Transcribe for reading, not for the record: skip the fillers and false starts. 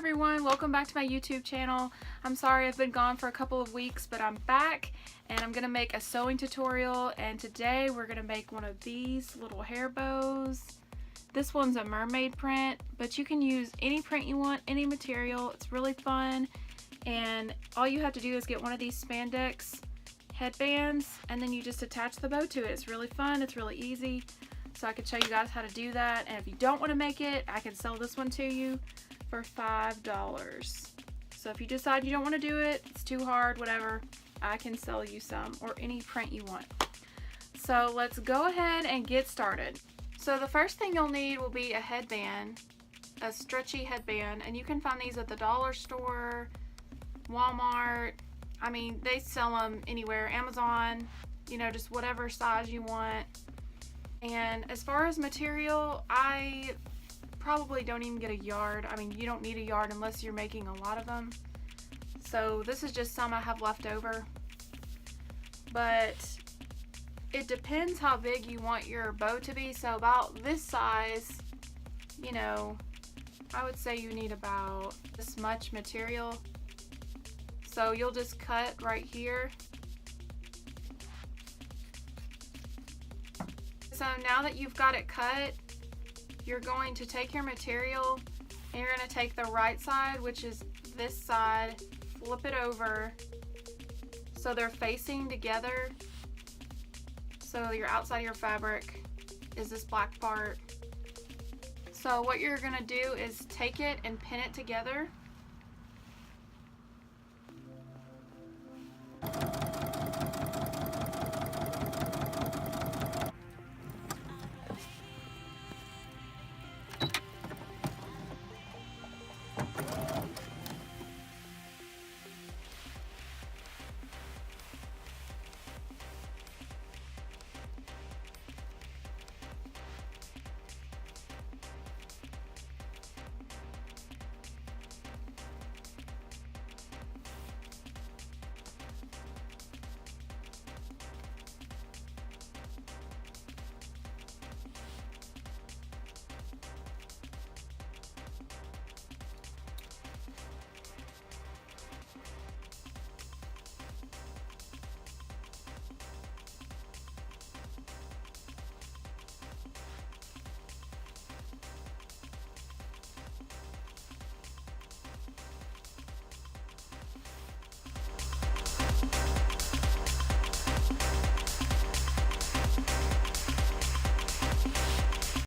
everyone, welcome back to my YouTube channel. I'm sorry I've been gone for a couple of weeks, but I'm back and I'm gonna make a sewing tutorial, and today we're gonna make one of these little hair bows. This one's a mermaid print, but you can use any print you want, any material. It's really fun, and all you have to do is get one of these spandex headbands and then you just attach the bow to it. It's really fun, it's really easy. So I can show you guys how to do that, and if you don't want to make it, I can sell this one to you for $5. So if you decide you don't want to do it, it's too hard, whatever, I can sell you some, or any print you want. So let's go ahead and get started. So the first thing you'll need will be a headband, a stretchy headband, and you can find these at the dollar store, Walmart. I mean, they sell them anywhere, Amazon, you know, just whatever size you want. And as far as material, I probably don't even get a yard. I mean, you don't need a yard unless you're making a lot of them. So this is just some I have left over. But it depends how big you want your bow to be. So about this size, you know, I would say you need about this much material. So you'll just cut right here. So now that you've got it cut, you're going to take your material and you're going to take the right side, which is this side, flip it over so they're facing together. So your outside of your fabric is this black part. So what you're going to do is take it and pin it together.